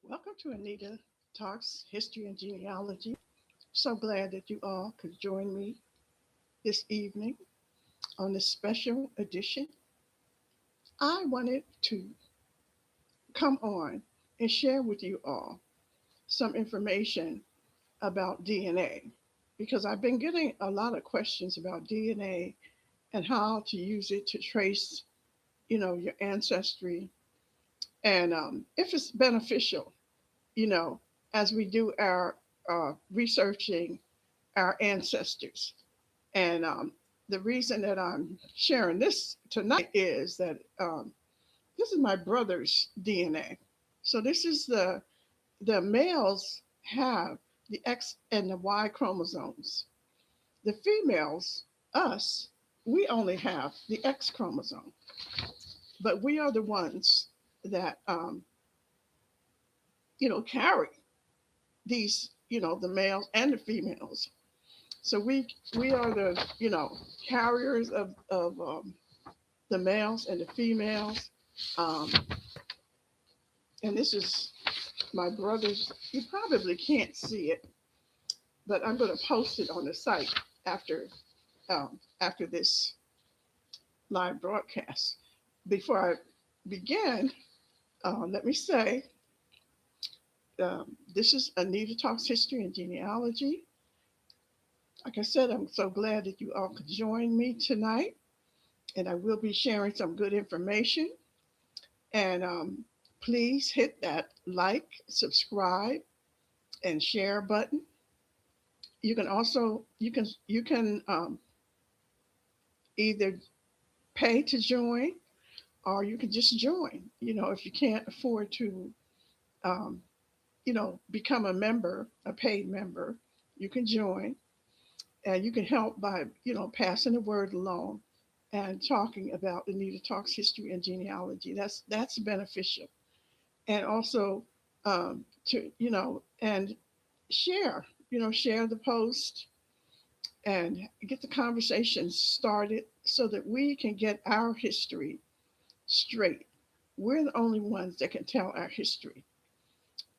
Welcome to Anita Talks History and Genealogy. So glad that you all could join me this evening on this special edition. I wanted to come on and share with you all some information about DNA because I've been getting a lot of questions about DNA and how to use it to trace, your ancestry and if it's beneficial, you know, as we do our researching our ancestors. And the reason that I'm sharing this tonight is that this is my brother's DNA. So this is the males have the X and the Y chromosomes. The females, us, we only have the X chromosome, but we are the ones that carry these, the males and the females. So we are the carriers of the males and the females. Um, and this is my brother's. You probably can't see it, but I'm going to post it on the site after this live broadcast. Before I begin, let me say this is Anita Talks History and Genealogy. Like I said, I'm so glad that you all could join me tonight, and I will be sharing some good information. And please hit that like, subscribe, and share button. You can also you can either pay to join or you can just join. If you can't afford to, um, become a member, a paid member, you can join, and you can help by passing the word along and talking about the Anita Talks History and Genealogy. That's beneficial, and also to and share the post and get the conversation started so that we can get our history straight. We're the only ones that can tell our history.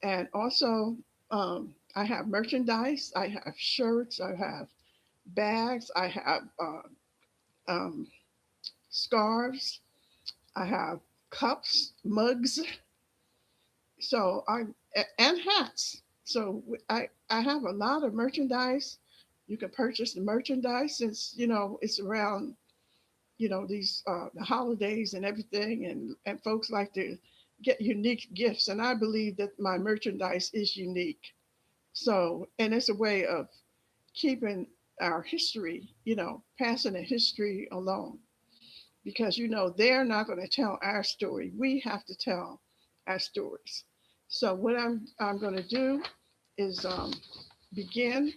And also, I have merchandise, I have shirts, I have bags, I have um, scarves, I have cups, mugs, and hats. So I have a lot of merchandise. You can purchase the merchandise since it's around these the holidays and everything, and folks like to get unique gifts, and I believe that my merchandise is unique. So, and it's a way of keeping our history, passing the history along, because they're not going to tell our story. We have to tell our stories. So what I'm going to do is begin,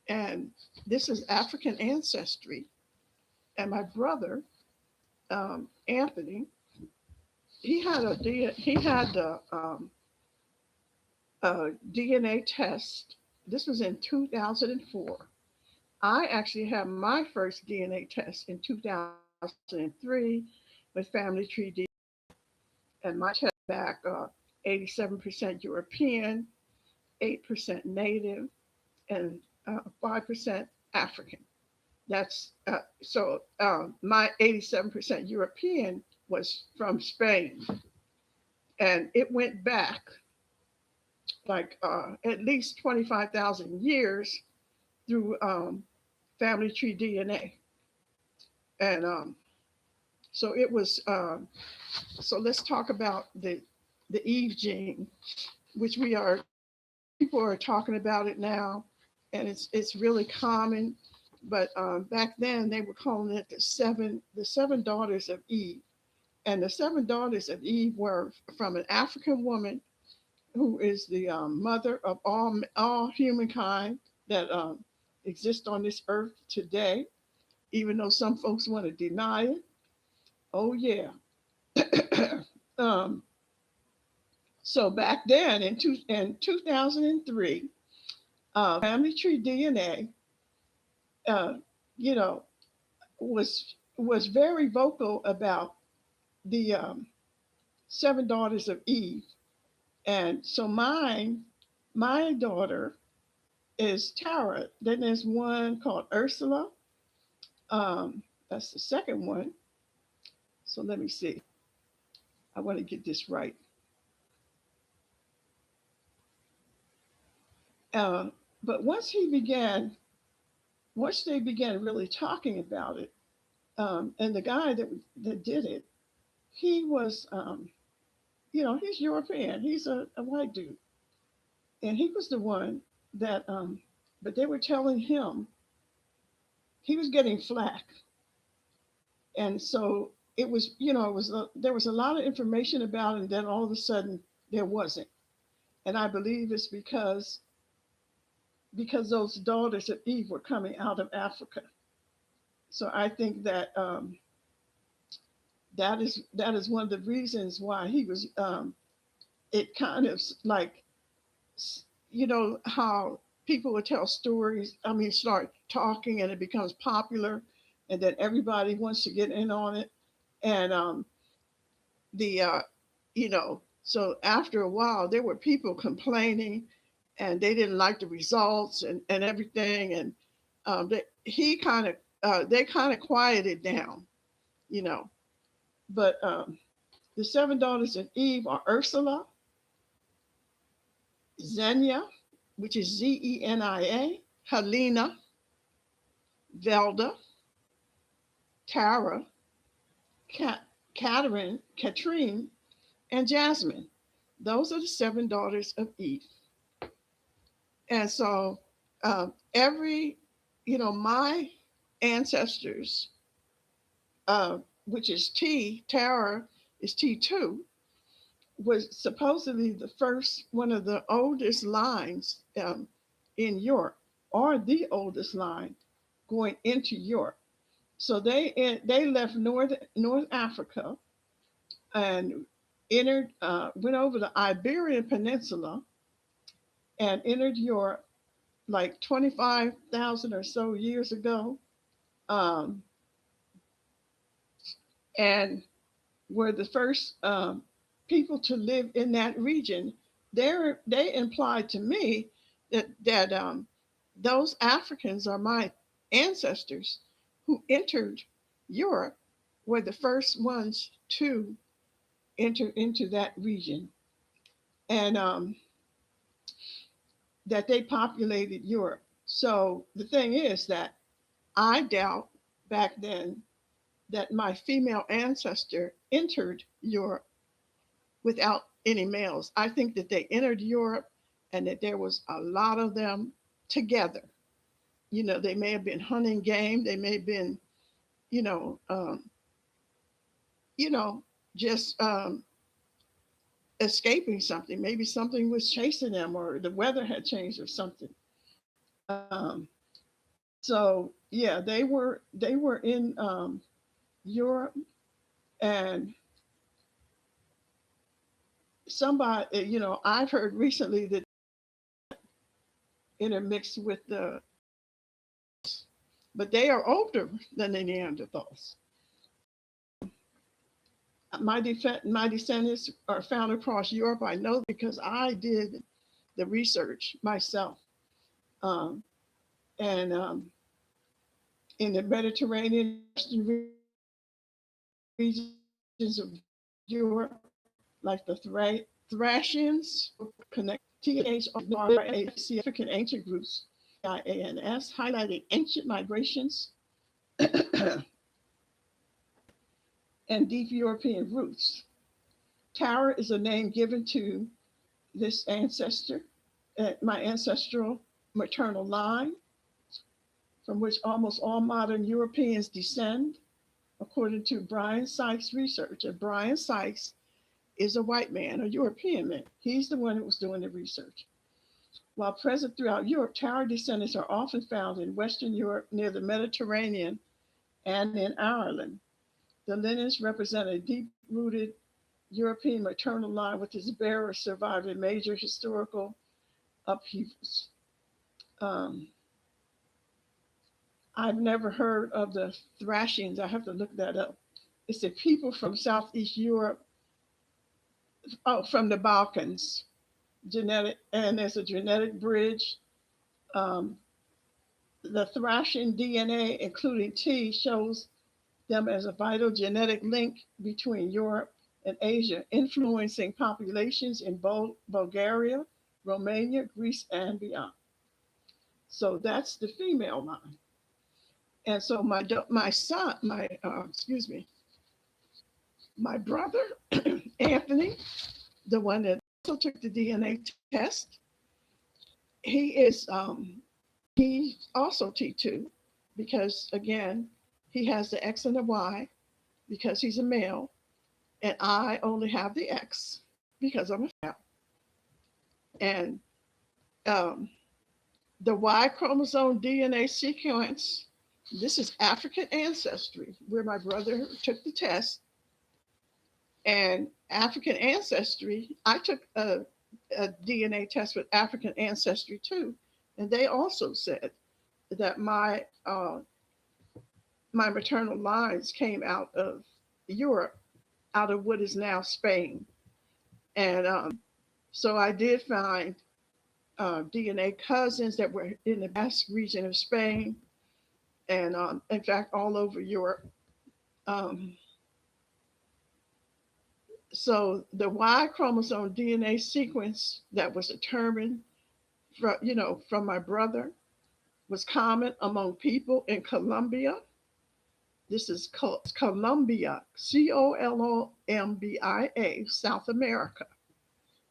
and this is African ancestry, and my brother Anthony, he had a DNA test. This was in 2004. I actually had my first DNA test in 2003 with Family Tree DNA, and my test back 87% European, 8% Native, and 5% African. That's my 87% European was from Spain, and it went back like at least 25,000 years through family tree DNA. And so it was, so let's talk about the Eve gene, which people are talking about it now, and it's really common. But back then they were calling it the seven daughters of Eve, and the seven daughters of Eve were from an African woman who is the mother of all humankind that exist on this earth today, even though some folks want to deny it. Oh yeah. um, so back then in 2003, Family Tree DNA, uh, you know, was very vocal about the seven daughters of Eve, And so my daughter is Tara. Then there's one called Ursula. That's the second one. So let me see. I want to get this right. Uh, but once they began really talking about it, and the guy that did it, he was, he's European. He's a white dude, and he was the one that. But they were telling him he was getting flack, and so it was, there was a lot of information about it, and then all of a sudden there wasn't, and I believe it's because those daughters of Eve were coming out of Africa. So I think that that is one of the reasons why he was. It kind of like, how people would tell stories. I mean, start talking and it becomes popular, and then everybody wants to get in on it, and the so after a while there were people complaining, and they didn't like the results and everything, and they kind of quieted down, you know. But the seven daughters of Eve are Ursula, Xenia, which is Zenia, Helena, Velda, Tara, Cat, Katrine, and Jasmine. Those are the seven daughters of Eve. And so every, my ancestors, which is Tara is T2, was supposedly the first, one of the oldest lines in Europe, or the oldest line going into Europe. So they left North Africa and went over the Iberian Peninsula and entered Europe like 25,000 or so years ago, um, and were the first people to live in that region. They implied to me that those Africans are my ancestors who entered Europe, were the first ones to enter into that region, and that they populated Europe. So the thing is that I doubt back then that my female ancestor entered Europe without any males. I think that they entered Europe and that there was a lot of them together. They may have been hunting game. They may have been, you know, um, you know, just escaping something. Maybe something was chasing them, or the weather had changed, or something. So yeah, they were in Europe, and somebody, I've heard recently that intermixed with the, but they are older than the Neanderthals. My descendants are found across Europe. I know because I did the research myself, um, and in the Mediterranean regions of Europe, like the Thracians, connect TH African ancient groups, IANS, highlighting ancient migrations and deep European roots. Tara is a name given to this ancestor, my ancestral maternal line, from which almost all modern Europeans descend, according to Brian Sykes' research. And Brian Sykes is a white man, a European man. He's the one that was doing the research. While present throughout Europe, Tara descendants are often found in Western Europe near the Mediterranean and in Ireland. The lineage represent a deep-rooted European maternal line, with its bearer surviving major historical upheavals. Um, I've never heard of the Thracians. I have to look that up. It's the people from Southeast Europe, oh, from the Balkans. genetic, and there's a genetic bridge. Um, the Thrashing DNA, including T, shows them as a vital genetic link between Europe and Asia, influencing populations in Bulgaria, Romania, Greece, and beyond. So that's the female line. And so my son, my excuse me, my brother Anthony, the one that also took the DNA test, he is he also T2 because again he has the X and the Y because he's a male, and I only have the X because I'm a female. And um, the Y chromosome DNA sequence. This is African ancestry, where my brother took the test. And African ancestry, I took a DNA test with African ancestry too, and they also said that my maternal lines came out of Europe, out of what is now Spain. And so I did find DNA cousins that were in the Basque region of Spain, and in fact, all over Europe. Um, so the Y chromosome DNA sequence that was determined from my brother was common among people in Colombia. This is Colombia, Colombia, South America.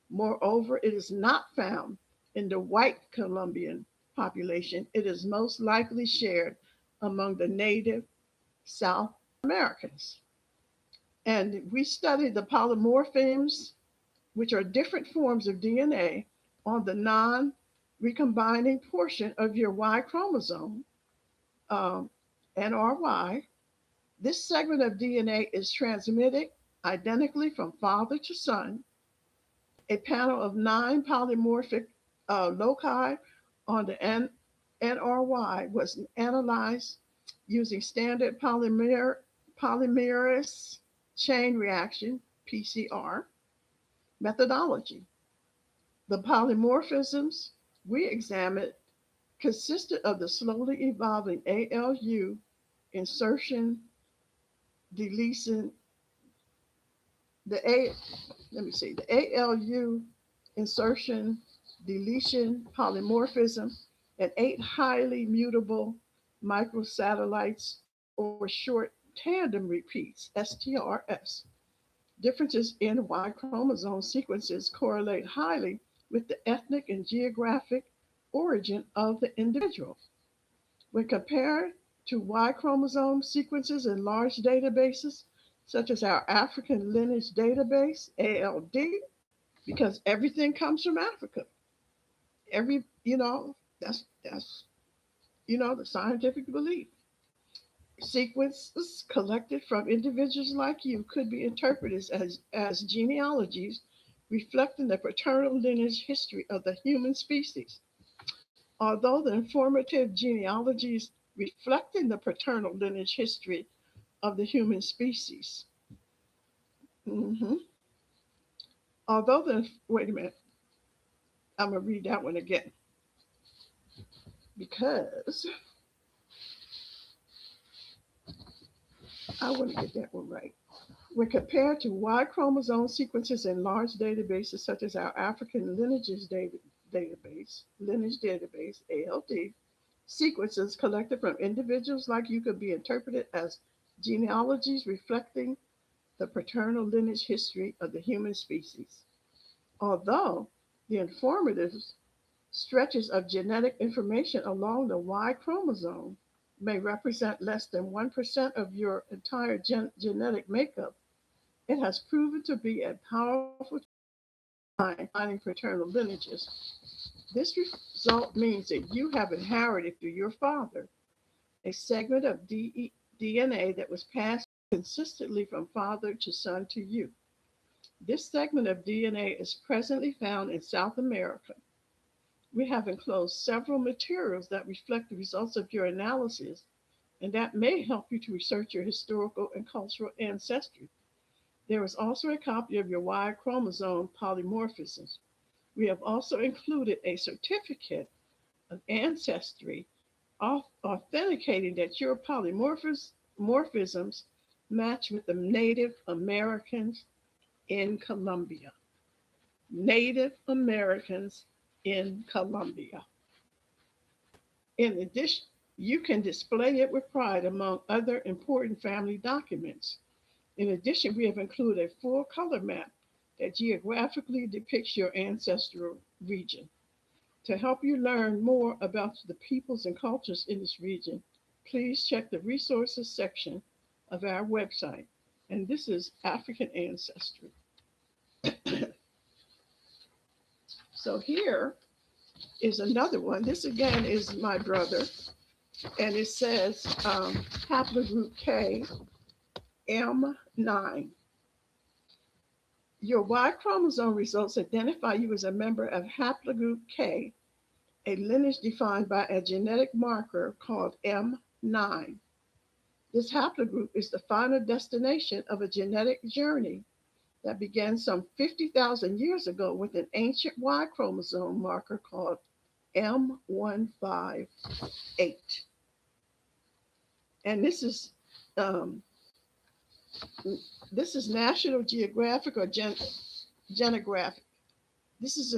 Moreover, it is not found in the white Colombian population. It is most likely shared among the native South Americans. And we studied the polymorphisms, which are different forms of DNA on the non recombining portion of your Y chromosome, um, NRY. This segment of DNA is transmitted identically from father to son. A panel of 9 polymorphic loci on the NRY was analyzed using standard polymerase chain reaction (PCR) methodology. The polymorphisms we examined consisted of the slowly evolving ALU insertion deletion, the A, let me see, the ALU insertion deletion polymorphism, and 8 highly mutable microsatellites or short tandem repeats, STRS. Differences in Y chromosome sequences correlate highly with the ethnic and geographic origin of the individual. When compared to Y chromosome sequences in large databases, such as our African lineage database, ALD, because everything comes from Africa. That's the scientific belief. Sequences collected from individuals like you could be interpreted as genealogies reflecting the paternal lineage history of the human species. Although the informative genealogies reflecting the paternal lineage history of the human species. hmm Wait a minute, I'm going to read that one again because I want to get that one right. When compared to Y chromosome sequences in large databases such as our African lineage database, ALD, sequences collected from individuals like you could be interpreted as genealogies reflecting the paternal lineage history of the human species. Although the informative stretches of genetic information along the Y chromosome may represent less than 1% of your entire genetic makeup, it has proven to be a powerful finding paternal lineages. This result means that you have inherited through your father a segment of DNA that was passed consistently from father to son to you. This segment of DNA is presently found in South America. We have enclosed several materials that reflect the results of your analysis, and that may help you to research your historical and cultural ancestry. There is also a copy of your Y chromosome polymorphisms. We have also included a certificate of ancestry authenticating that your polymorphisms match with the Native Americans in Colombia. Native Americans in Colombia. In addition, you can display it with pride among other important family documents. In addition, we have included a full color map that geographically depicts your ancestral region. To help you learn more about the peoples and cultures in this region, please check the resources section of our website. And this is African Ancestry. So here is another one. This again is my brother, and it says haplogroup K M9. Your Y chromosome results identify you as a member of haplogroup K, a lineage defined by a genetic marker called M9. This haplogroup is the final destination of a genetic journey that began some 50,000 years ago with an ancient Y chromosome marker called M158. And this is National Geographic or Genographic. This is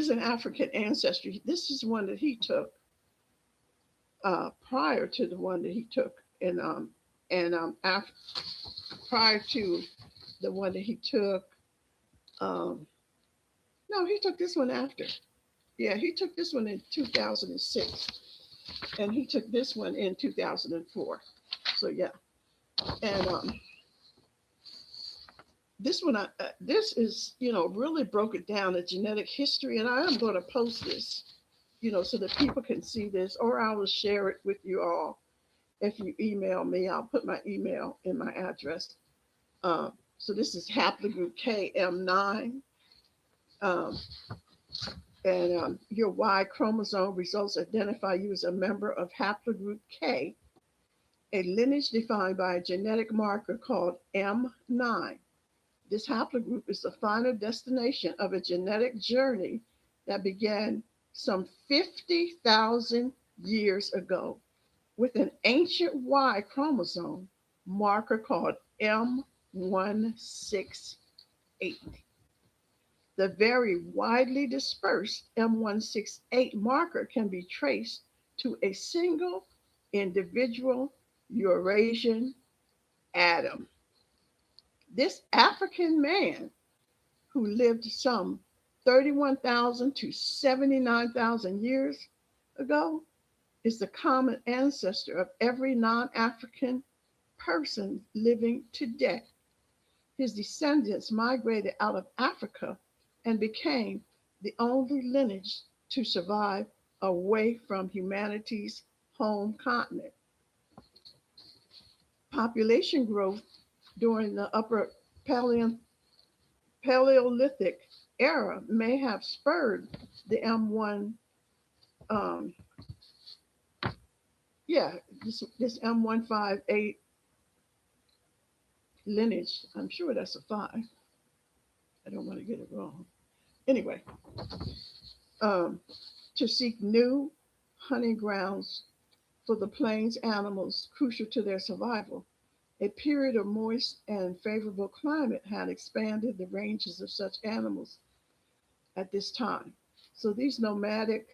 an African Ancestry. This is one that he took prior to the one that he took prior to the one that he took. No, he took this one after. Yeah, he took this one in 2006, and he took this one in 2004. So yeah, and this one, this is really broke it down the genetic history, and I am going to post this, so that people can see this, or I will share it with you all. If you email me, I'll put my email in my address. So this is haplogroup KM9. And your Y chromosome results identify you as a member of haplogroup K, a lineage defined by a genetic marker called M9. This haplogroup is the final destination of a genetic journey that began some 50,000 years ago with an ancient Y chromosome marker called M168. The very widely dispersed M168 marker can be traced to a single individual Eurasian atom. This African man, who lived some 31,000 to 79,000 years ago, is the common ancestor of every non-African person living today. His descendants migrated out of Africa and became the only lineage to survive away from humanity's home continent. Population growth during the upper Paleolithic era may have spurred the M1, this M158 lineage. I'm sure that's a 5. I don't want to get it wrong. Anyway, to seek new hunting grounds for the plains animals crucial to their survival. A period of moist and favorable climate had expanded the ranges of such animals at this time. So these nomadic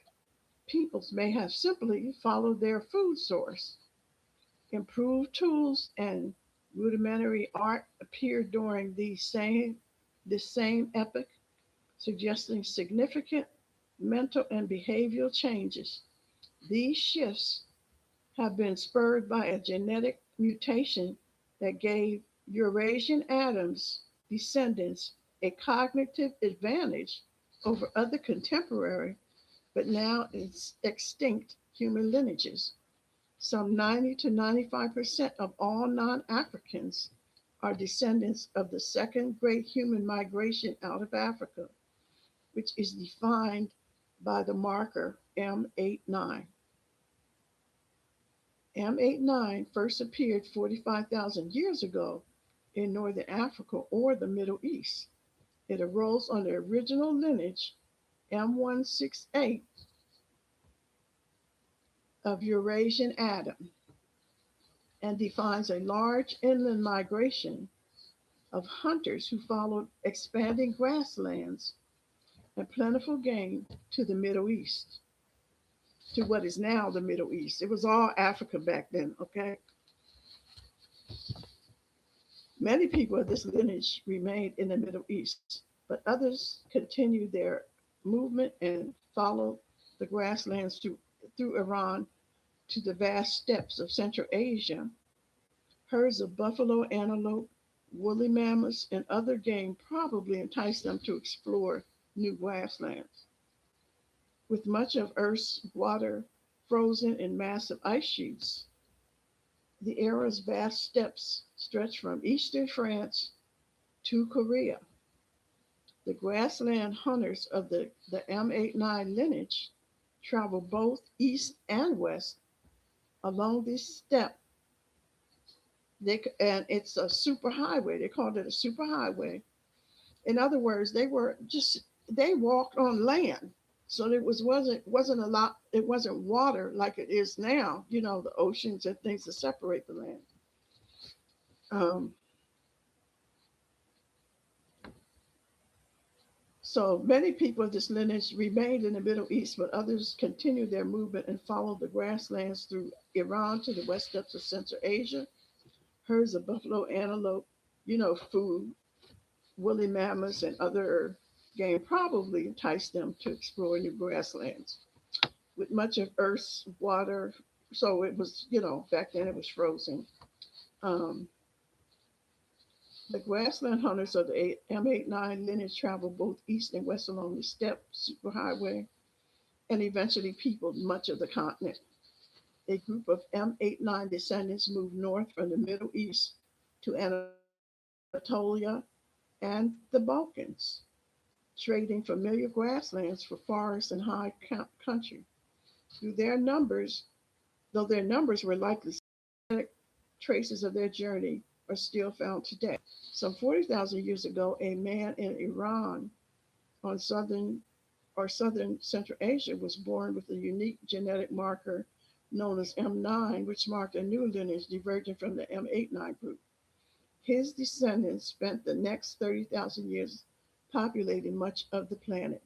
peoples may have simply followed their food source. Improved tools and rudimentary art appeared during this same epoch, suggesting significant mental and behavioral changes. These shifts have been spurred by a genetic mutation that gave Eurasian Adam's descendants a cognitive advantage over other contemporary but now extinct human lineages. Some 90 to 95% of all non-Africans are descendants of the second great human migration out of Africa, which is defined by the marker M89. M89 first appeared 45,000 years ago in northern Africa or the Middle East. It arose on the original lineage M168 of Eurasian Adam and defines a large inland migration of hunters who followed expanding grasslands and plentiful game to the Middle East, to what is now the Middle East. It was all Africa back then, okay? Many people of this lineage remained in the Middle East, but others continued their movement and followed the grasslands through Iran to the vast steppes of Central Asia. Herds of buffalo, antelope, woolly mammoths, and other game probably enticed them to explore new grasslands. With much of Earth's water frozen in massive ice sheets, the era's vast steppes stretch from eastern France to Korea. The grassland hunters of the M89 lineage travel both east and west along this steppe. And it's a superhighway. They called it a superhighway. In other words, they walked on land. So it wasn't a lot. It wasn't water like it is now. You know, the oceans and things that separate the land. Um, so many people of this lineage remained in the Middle East, but others continued their movement and followed the grasslands through Iran to the west steppes of Central Asia. Herds of buffalo, antelope, food, woolly mammoths, and other game probably enticed them to explore new grasslands. With much of Earth's water, so it was, back then it was frozen. Um, the grassland hunters of the M89 lineage traveled both east and west along the steppe superhighway and eventually peopled much of the continent. A group of M89 descendants moved north from the Middle East to Anatolia and the Balkans, trading familiar grasslands for forests and high country. Through their numbers, though their numbers were likely, traces of their journey are still found today. Some 40,000 years ago, a man in Iran on southern Central Asia was born with a unique genetic marker known as M9, which marked a new lineage diverging from the M89 group. His descendants spent the next 30,000 years populating much of the planet.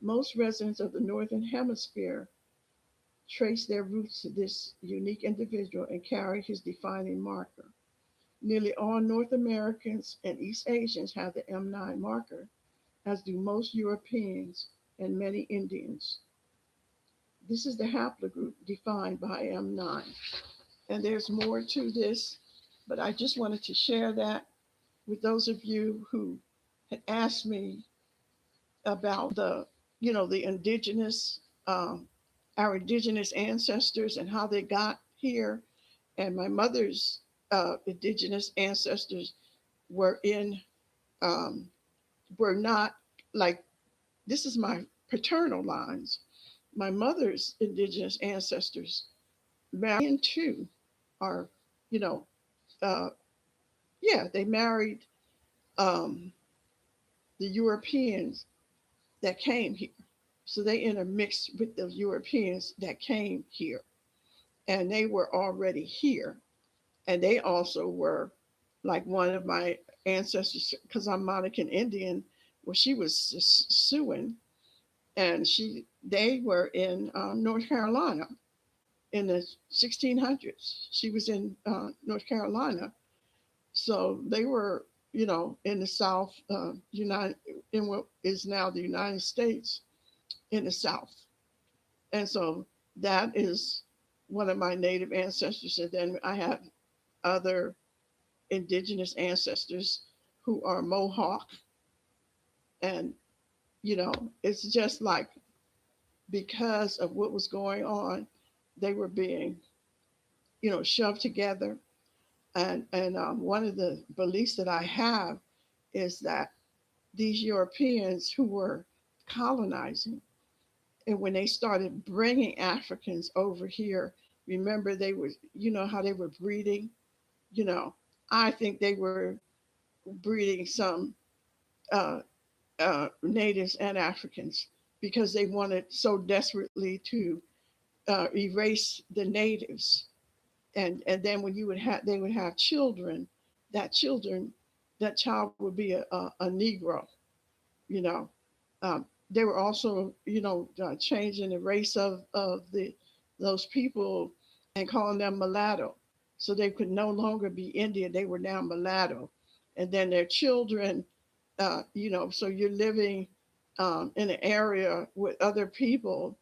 Most residents of the Northern Hemisphere trace their roots to this unique individual and carry his defining marker. Nearly all North Americans and East Asians have the M9 marker, as do most Europeans and many Indians. This is the haplogroup defined by M9. And there's more to this, but I just wanted to share that with those of you who had asked me about the indigenous, our indigenous ancestors and how they got here. And my mother's indigenous ancestors were in, um, were not like, this is my paternal lines. My mother's indigenous ancestors married into are, you know, uh, yeah, they married um, the Europeans that came here. So they intermixed with the Europeans that came here, and they were already here. And they also were like one of my ancestors, because I'm Monacan Indian. Well, she was suing, and they were in North Carolina in the 1600s. She was in North Carolina, so they were, in the South, in what is now the United States, in the South. And so that is one of my native ancestors. And then I have other indigenous ancestors who are Mohawk. And, it's just like because of what was going on, they were being, shoved together. And one of the beliefs that I have is that these Europeans who were colonizing, and when they started bringing Africans over here, remember they were, how they were breeding, you know, I think they were breeding some natives and Africans because they wanted so desperately to erase the natives. And then when you would have they would have children, that children that child would be a Negro, you know. They were also, changing the race of those people and calling them mulatto. So they could no longer be Indian. They were now mulatto. And then their children, so you're living in an area with other people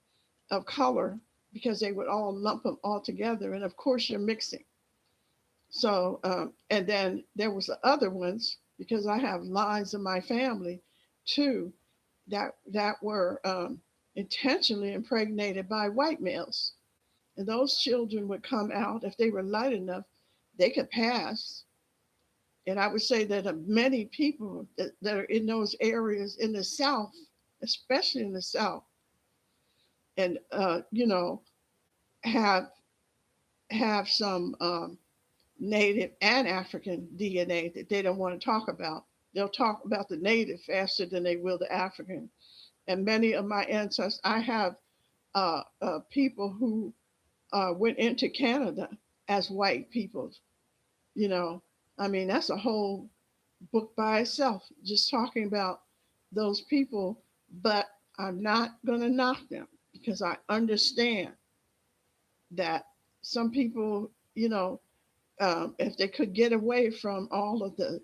of color because they would all lump them all together. And of course, you're mixing. So, and then there was the other ones because I have lines in my family too that were intentionally impregnated by white males, and those children would come out if they were light enough, they could pass. And I would say that many people that are in those areas in the South, especially in the South, and have some Native and African DNA that they don't want to talk about. They'll talk about the Native faster than they will the African. And many of my ancestors, I have people who went into Canada as white people. You know, I mean, that's a whole book by itself, just talking about those people. But I'm not going to knock them because I understand that some people, if they could get away from all of the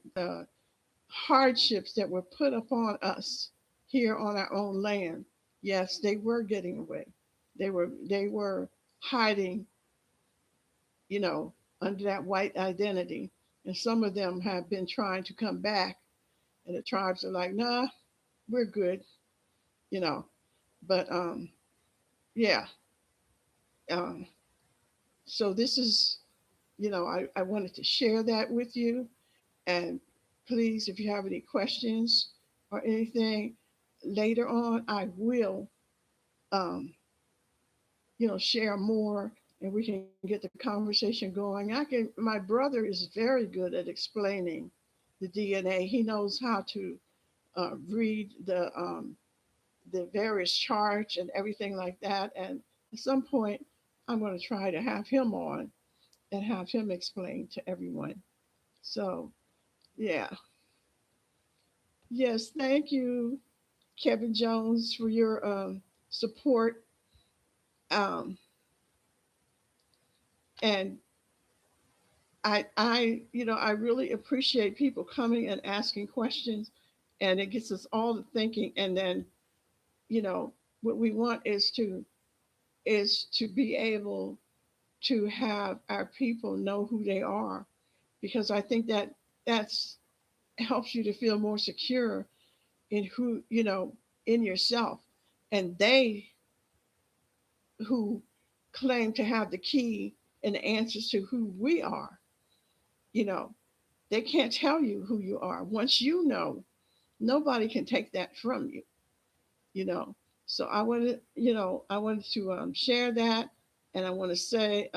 hardships that were put upon us here on our own land, yes, they were getting away. They were hiding, you know, under that white identity. And some of them have been trying to come back, and the tribes are like, nah, we're good, you know. But yeah. Um, so this is, I wanted to share that with you. And please, if you have any questions or anything later on, I will, um, share more and we can get the conversation going. My brother is very good at explaining the DNA. He knows how to read the various charts and everything like that. And at some point, I'm going to try to have him on and have him explain to everyone. So, yeah. Yes, thank you, Kevin Jones, for your support. Um, and I really appreciate people coming and asking questions, and it gets us all to thinking. And then, you know, what we want is to be able to have our people know who they are, because I think that that's helps you to feel more secure in who in yourself, and they who claim to have the key and the answers to who we are, you know, they can't tell you who you are. Once you know, nobody can take that from you, you know. So I wanted to share that, and I want to say,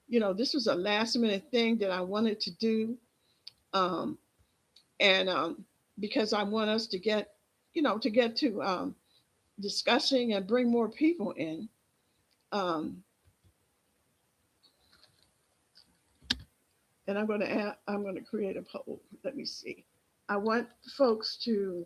this was a last minute thing that I wanted to do, um, and because I want us to get to discussing and bring more people in. Um, and I'm going to create a poll. Let me see. I want folks to.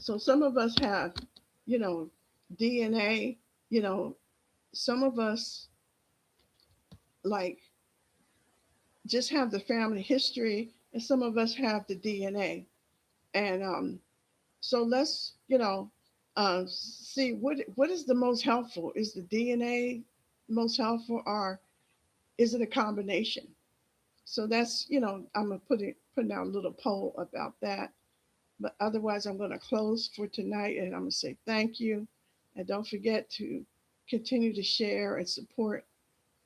So some of us have, you know, DNA. You know, some of us like just have the family history, and some of us have the DNA. And so let's, see what is the most helpful. Is the DNA most helpful, or is it a combination? So that's, I'm gonna putting out a little poll about that. But otherwise, I'm gonna close for tonight, and I'm gonna say thank you, and don't forget to continue to share and support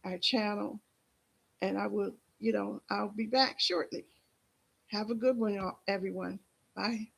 our channel. And I will, I'll be back shortly. Have a good one, everyone. Bye.